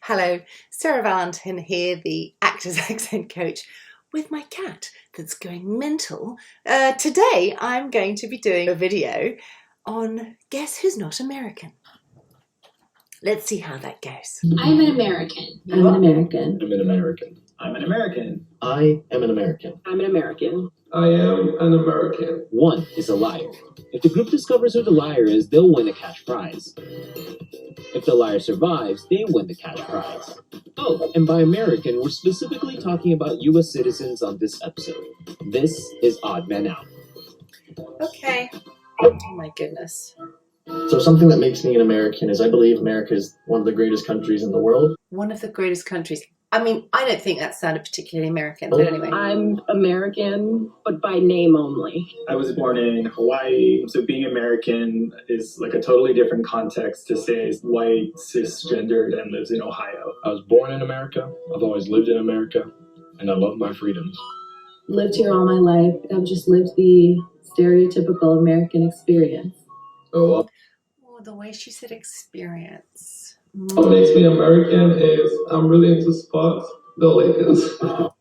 Hello, Sarah Valentine here, the actor's accent coach, with my cat that's going mental. Today I'm going to be doing a video on Guess Who's Not American. Let's see how that goes. I'm an American. I'm an American. I'm an American. I'm an American. I am an American. I'm an American. I am an American. One is a liar. If the group discovers who the liar is, they'll win a cash prize. If the liar survives, they win the cash prize. Oh, and by American, we're specifically talking about U.S. citizens on this episode. This is Odd Man Out. Okay. Oh my goodness. So something that makes me an American is I believe America is one of the greatest countries in the world. One of the greatest countries. I mean, I don't think that sounded particularly American, but anyway. I'm American, but by name only. I was born in Hawaii, so being American is like a totally different context to say is white, cisgendered, and lives in Ohio. I was born in America. I've always lived in America, and I love my freedoms. Lived here all my life. I've just lived the stereotypical American experience. So Oh, the way she said experience. what makes me American is I'm really into sports, the Lakers.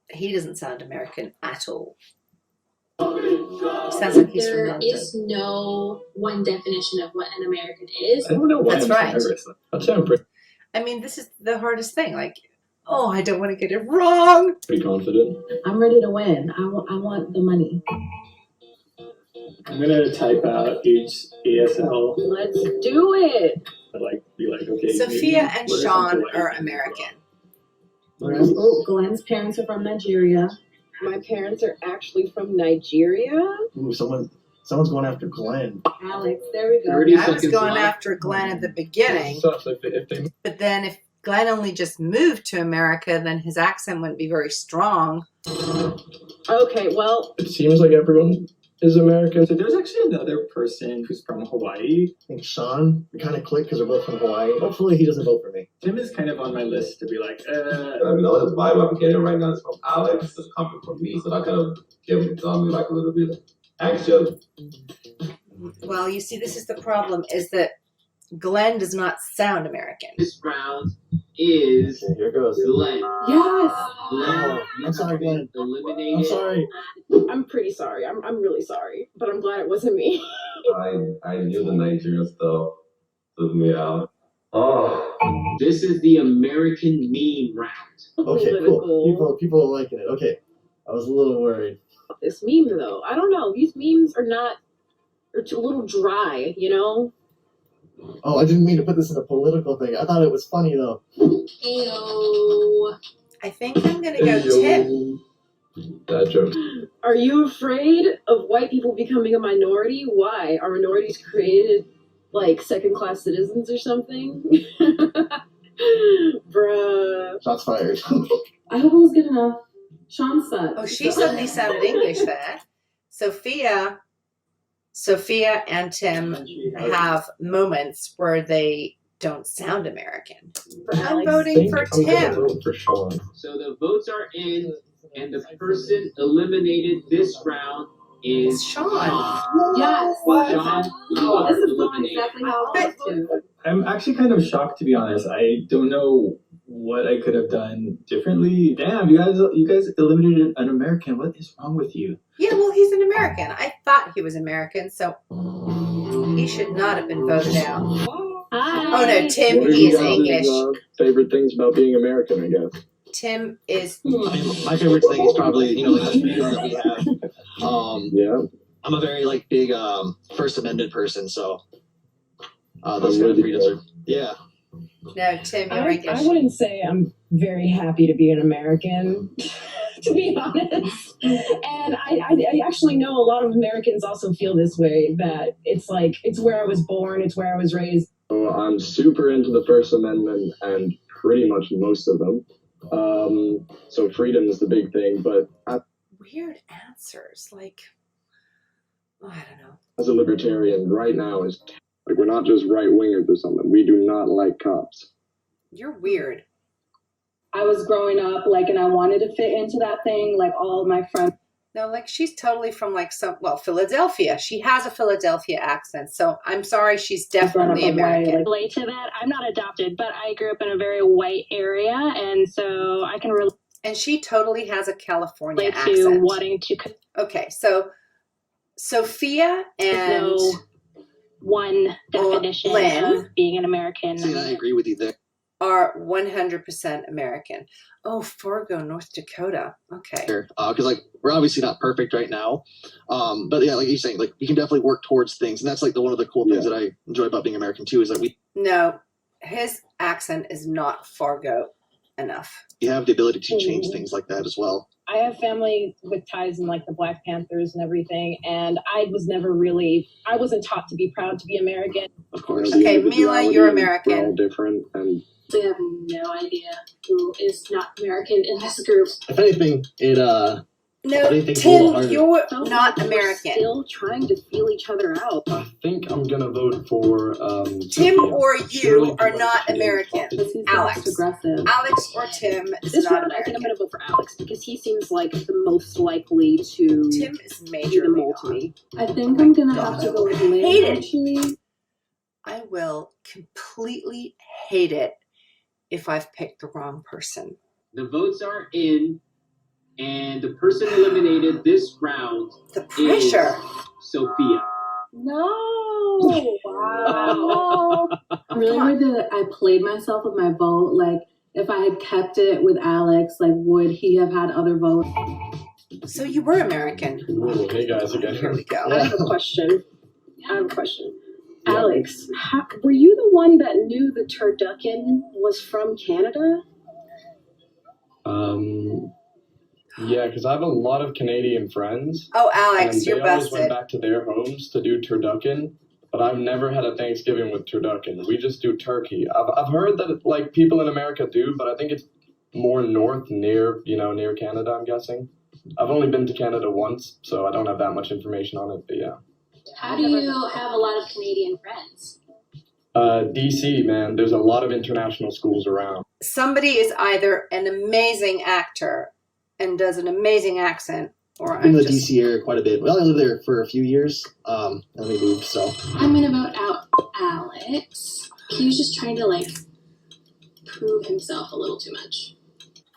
He doesn't sound American at all. Sounds like he's from There London. is no one definition of what an American is. I don't know why That's I'm right. nervous. I'd say I'm pretty I mean, this is the hardest thing. Like, oh, I don't want to get it wrong. confident. I'm ready to win. I want the money. I'm gonna type out each ESL, Let's do it. be like, okay. Sophia and what are some Sean polite are things American. Oh, Glenn's parents are from Nigeria. My parents are actually from Nigeria. Ooh, someone's going after Glenn. Alex, there we go. 30 I was seconds going left. after Glenn at the beginning, So if they but then if Glenn only just moved to America, then his accent wouldn't be very strong. Okay, well, it seems like everyone is American. So there's actually another person who's from Hawaii. I think Sean, we kind of click because we're both from Hawaii. Hopefully he doesn't vote for me. Tim is kind of on my list to be like, I mean, all this vibe I'm getting right now is from Alex. It's coming from me, so that kind of gives me like a little bit anxious. Well, you see, this is the problem, is that Glenn does not sound American. This round is Okay, here goes. Glenn. Yes. Glenn, I'm sorry, Glenn. eliminated. I'm sorry. I'm pretty sorry. I'm really sorry, but I'm glad it wasn't me. I knew the Nigerian stuff took me out. Oh, This is the American meme round. Okay, cool. People are liking it. Okay, I was a little worried. This meme, though, I don't know. These memes are a little dry, you know? Oh, I didn't mean to put this in a political thing. I thought it was funny though. Ew. I think I'm going to go Tim. that joke. Are you afraid of white people becoming a minority? Why? Are minorities created like second-class citizens or something? Bruh. Shots fired. I hope it was good enough. Sean sucks. Oh, she suddenly sounded English there. Sophia and Tim have moments where they don't sound American. I'm Alex. voting for I'm gonna Tim. vote for Sean. So the votes are in, and the person eliminated this round It's is Sean. Yes. Sean. This is going Eliminated. exactly how I was too. I'm actually kind of shocked, to be honest. I don't know what I could have done differently. Damn, you guys eliminated an American. What is wrong with you? Yeah, well, he's an American. I thought he was American, so he should not have been voted out. Hi. Oh no, Tim What are you is guys' English. favorite things about being American, I guess. Tim is. I mean, my favorite thing is probably, like the freedom that we have. Yeah. I'm a very big First Amendment person, so those I'm kind of with you, freedoms bro. are yeah. No, Tim, you're I English. wouldn't say I'm very happy to be an American, to be honest. And I actually know a lot of Americans also feel this way, that it's where I was born, it's where I was raised. So I'm super into the First Amendment and pretty much most of them. So freedom is the big thing, but Weird answers. Like, oh, I don't know. as a libertarian, right now is we're not just right wingers or something. We do not like cops. You're weird. I was growing up, and I wanted to fit into that thing, like all of my friends. No, like she's totally from like Philadelphia. She has a Philadelphia accent. So I'm sorry, she's definitely American. Relate to that. I'm not adopted, but I grew up in a very white area, and so I can relate. And she totally has a California to accent. Wanting to. Okay, so Sophia and no one definition of being an American. See, I agree with you there. Are 100% American. Oh, Fargo, North Dakota. Okay. Because like we're obviously not perfect right now, but yeah, like you're saying, like we can definitely work towards things, and that's like one of the cool things that I enjoy about being American too. Is that no, his accent is not Fargo enough. You have the ability to change things like that as well. I have family with ties in like the Black Panthers and everything, and I wasn't taught to be proud to be American. Of course. Okay, Mila, you're American. We're all different, and I have no idea who is not American in this group. If anything, No, Tim, you're not American. Still trying to feel each other out. I think I'm gonna vote for Tim or you are not American. Alex. Aggressive. Alex or Tim is This not round, I American. think I'm gonna vote for Alex because he seems like the most likely to Tim is be the majorly mole to not. me. I think I'm gonna have to go with Hate Lynn, it. actually. I will completely hate it if I've picked the wrong person. The votes are in, and the person eliminated this round The pressure. is Sophia. No! Wow. I'm really worried that I played myself with my vote. Like, if I had kept it with Alex, like, would he have had other votes? So you were American. Ooh, hey guys again. Here we go. I have a question. Alex, were you the one that knew the turducken was from Canada? Yeah, because I have a lot of Canadian friends. Oh, Alex, and you're they always went busted. back to their homes to do turducken, but I've never had a Thanksgiving with turducken. We just do turkey. I've heard that like people in America do, but I think it's more north, near Canada, I'm guessing. I've only been to Canada once, so I don't have that much information on it, but yeah. How do you have a lot of Canadian friends? DC, man, there's a lot of international schools around. Somebody is either an amazing actor and does an amazing accent, or I've been I'm in the just... DC area quite a bit. Well, I lived there for a few years, and we moved, so. I'm gonna vote out Alex. He was just trying to like prove himself a little too much.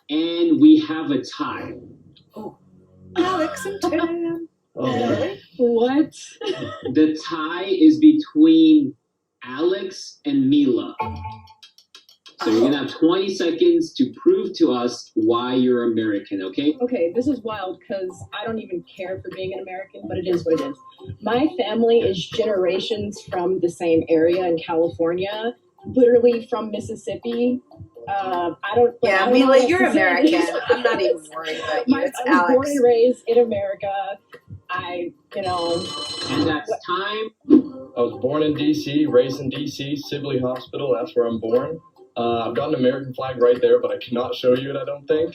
And we have a tie. Alex and Tim. Oh, What? The tie is between Alex and Mila. So you're gonna have 20 seconds to prove to us why you're American, okay? Okay, this is wild because I don't even care for being an American, but it is what it is. My family is generations from the same area in California, literally from Mississippi. Yeah, Mila, you're American. I'm not even worried about you. It's I was born Alex. and raised in America. And that's time. I was born in DC, raised in DC, Sibley Hospital, that's where I'm born. I've got an American flag right there, but I cannot show you it, I don't think.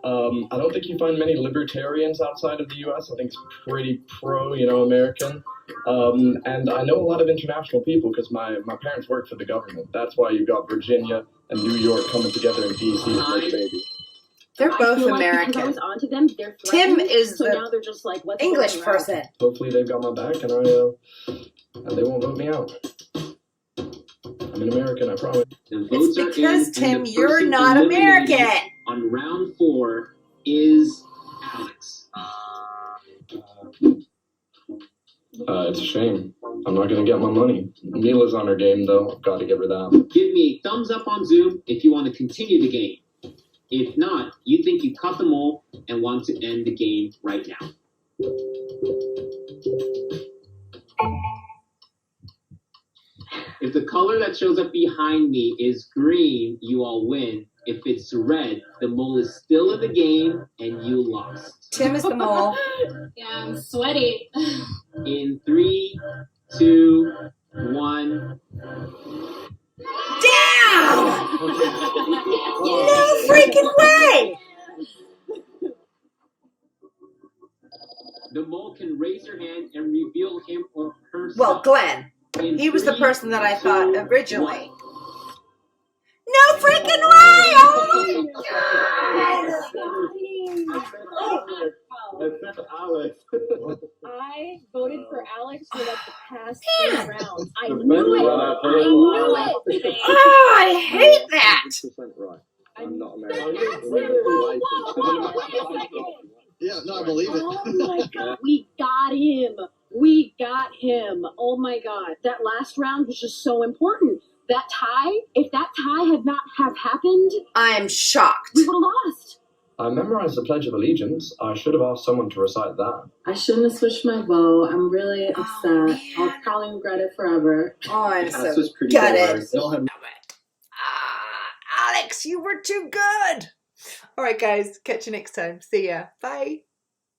I don't think you find many libertarians outside of the U.S. I think it's pretty American. And I know a lot of international people because my parents work for the government. That's why you got Virginia and New York coming together in DC to make baby. They're both Because I American. was onto them, they're Tim threatened, is so the now they're just like, let's English vote them out. person. Hopefully they've got my back and they won't vote me out. I'm an American, I promise. The votes It's are because, in, Tim, and the you're person not eliminated American. On round 4 is Alex. It's a shame. I'm not gonna get my money. Mila's on her game though. I've got to give her that. Give me a thumbs up on Zoom if you want to continue the game. If not, you think you caught them all and want to end the game right now. If the color that shows up behind me is green, you all win. If it's red, the mole is still in the game and you lost. Tim is the mole. Yeah, I'm sweaty. In 3, 2, 1. Down! No freaking way! The mole can raise her hand and reveal him or herself. Well, Glenn. In He was the 3, person that I thought 2, originally. 1. No freaking way! Oh my god! I said Alex. I voted for Alex for like the past Man. 3 rounds. I The knew best it. one I I've heard. knew it. Oh, I hate that. 100% right. I'm I'm not That's American. it. Whoa, wait a second. Yeah, no, I believe it. Oh my god, we got him. We got him. Oh my god. That last round was just so important. That tie, if that tie had not have happened, I'm shocked. we would have lost. I memorized the Pledge of Allegiance. I should have asked someone to recite that. I shouldn't have switched my vote. I'm really Oh, upset. man. I'll probably regret it forever. Oh, I'm Cass so was pretty gutted. good. They'll have Alex, you were too good. All right, guys. Catch you next time. See ya. Bye.